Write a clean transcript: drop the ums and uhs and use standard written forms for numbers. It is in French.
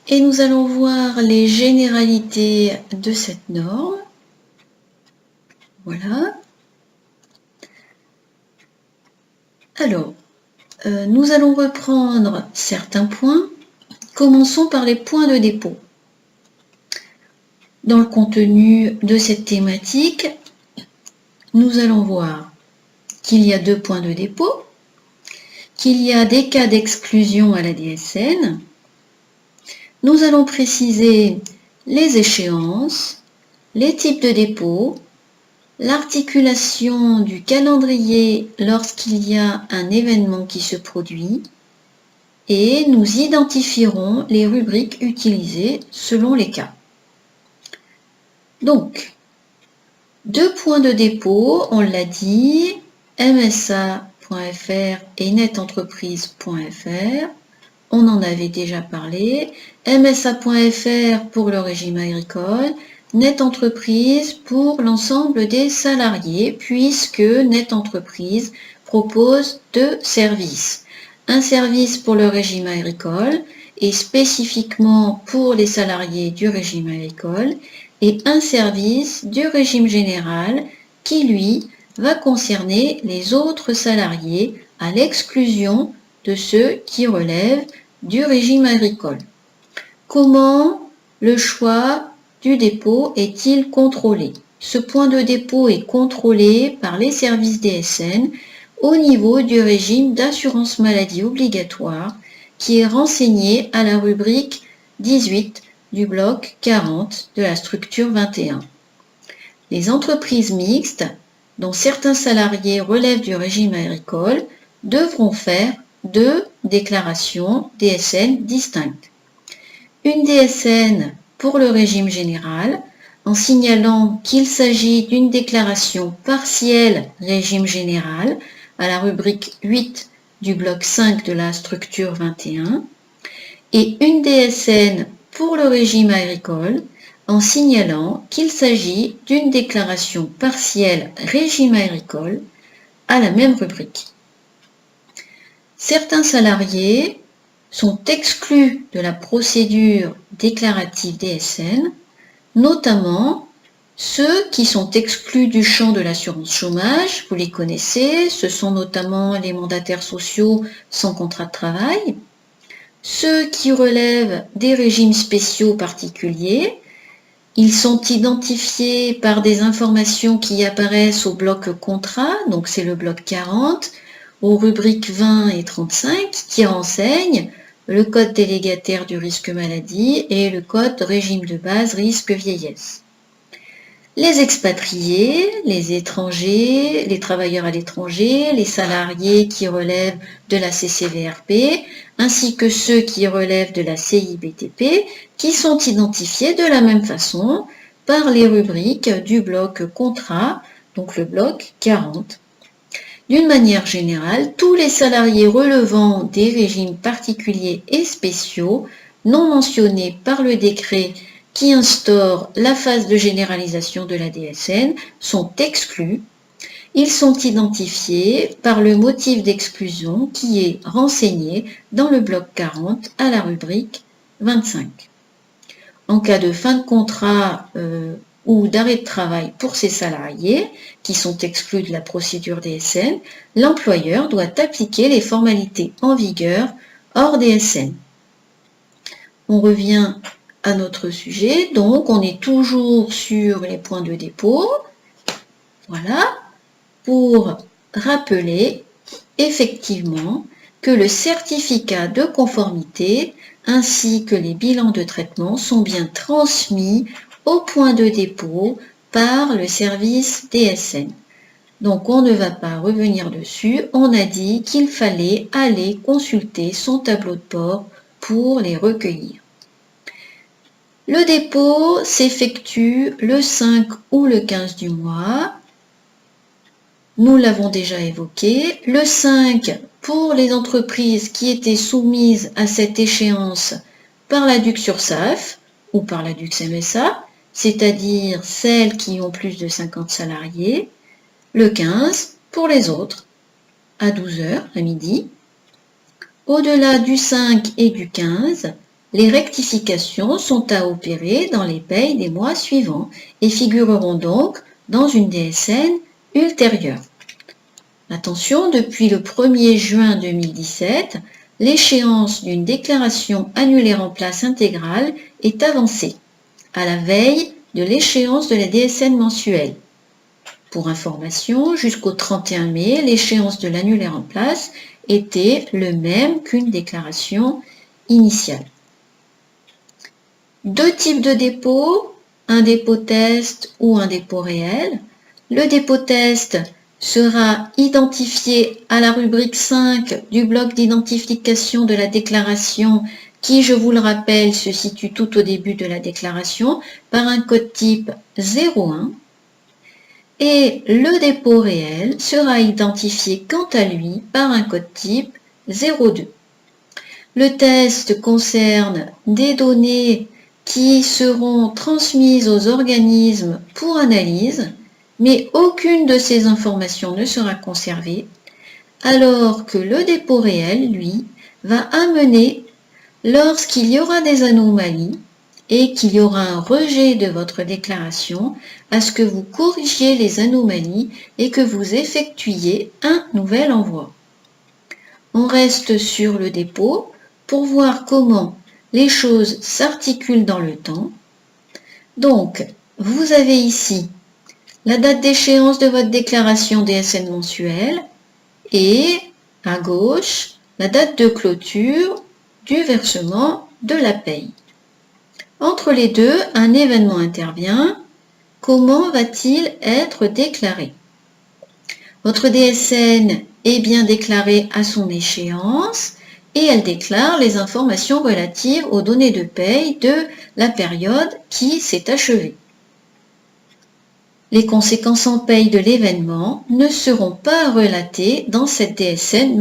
Et nous allons voir les généralités de cette norme. Voilà. Alors, nous allons reprendre certains points. Commençons par les points de dépôt. Dans le contenu de cette thématique, nous allons voir qu'il y a 2 points de dépôt, qu'il y a des cas d'exclusion à la DSN. Nous allons préciser les échéances, les types de dépôt, l'articulation du calendrier lorsqu'il y a un événement qui se produit, et nous identifierons les rubriques utilisées selon les cas. Donc, 2 points de dépôt, on l'a dit, msa.fr et netentreprise.fr. On en avait déjà parlé. msa.fr pour le régime agricole, NetEntreprise pour l'ensemble des salariés, puisque NetEntreprise propose 2 services. Un service pour le régime agricole et spécifiquement pour les salariés du régime agricole, et un service du régime général qui, lui, va concerner les autres salariés à l'exclusion de ceux qui relèvent du régime agricole. Comment le choix du dépôt est-il contrôlé? Ce point de dépôt est contrôlé par les services DSN au niveau du régime d'assurance maladie obligatoire qui est renseigné à la rubrique 18 du bloc 40 de la structure 21. Les entreprises mixtes, dont certains salariés relèvent du régime agricole, devront faire 2 déclarations DSN distinctes. Une DSN pour le régime général, en signalant qu'il s'agit d'une déclaration partielle régime général à la rubrique 8 du bloc 5 de la structure 21, et une DSN pour le régime agricole, en signalant qu'il s'agit d'une déclaration partielle régime agricole à la même rubrique. Certains salariés sont exclus de la procédure déclarative DSN, notamment ceux qui sont exclus du champ de l'assurance chômage, vous les connaissez, ce sont notamment les mandataires sociaux sans contrat de travail, ceux qui relèvent des régimes spéciaux particuliers. Ils sont identifiés par des informations qui apparaissent au bloc contrat, donc c'est le bloc 40, aux rubriques 20 et 35, qui renseignent le code délégataire du risque maladie et le code régime de base risque vieillesse. Les expatriés, les étrangers, les travailleurs à l'étranger, les salariés qui relèvent de la CCVRP, ainsi que ceux qui relèvent de la CIBTP, qui sont identifiés de la même façon par les rubriques du bloc contrat, donc le bloc 40. D'une manière générale, tous les salariés relevant des régimes particuliers et spéciaux non mentionnés par le décret qui instaure la phase de généralisation de la DSN sont exclus. Ils sont identifiés par le motif d'exclusion qui est renseigné dans le bloc 40 à la rubrique 25. En cas de fin de contrat ou d'arrêt de travail pour ces salariés qui sont exclus de la procédure DSN, l'employeur doit appliquer les formalités en vigueur hors DSN. On revient à notre sujet, donc on est toujours sur les points de dépôt. Voilà, pour rappeler effectivement que le certificat de conformité ainsi que les bilans de traitement sont bien transmis au point de dépôt par le service DSN. Donc on ne va pas revenir dessus, on a dit qu'il fallait aller consulter son tableau de bord pour les recueillir. Le dépôt s'effectue le 5 ou le 15 du mois. Nous l'avons déjà évoqué. Le 5 pour les entreprises qui étaient soumises à cette échéance par la DUC-URSSAF ou par la DUC-MSA, c'est-à-dire celles qui ont plus de 50 salariés. Le 15 pour les autres, à 12 h à midi. Au-delà du 5 et du 15, les rectifications sont à opérer dans les payes des mois suivants et figureront donc dans une DSN ultérieure. Attention, depuis le 1er juin 2017, l'échéance d'une déclaration annulaire en place intégrale est avancée, à la veille de l'échéance de la DSN mensuelle. Pour information, jusqu'au 31 mai, l'échéance de l'annulaire en place était le même qu'une déclaration initiale. Deux types de dépôts, un dépôt test ou un dépôt réel. Le dépôt test sera identifié à la rubrique 5 du bloc d'identification de la déclaration qui, je vous le rappelle, se situe tout au début de la déclaration par un code type 01. Et le dépôt réel sera identifié quant à lui par un code type 02. Le test concerne des données qui seront transmises aux organismes pour analyse, mais aucune de ces informations ne sera conservée, alors que le dépôt réel, lui, va amener, lorsqu'il y aura des anomalies et qu'il y aura un rejet de votre déclaration, à ce que vous corrigiez les anomalies et que vous effectuiez un nouvel envoi. On reste sur le dépôt pour voir comment les choses s'articulent dans le temps. Donc, vous avez ici la date d'échéance de votre déclaration DSN mensuelle et à gauche, la date de clôture du versement de la paye. Entre les deux, un événement intervient. Comment va-t-il être déclaré? Votre DSN est bien déclarée à son échéance et elle déclare les informations relatives aux données de paye de la période qui s'est achevée. Les conséquences en paye de l'événement ne seront pas relatées dans cette DSN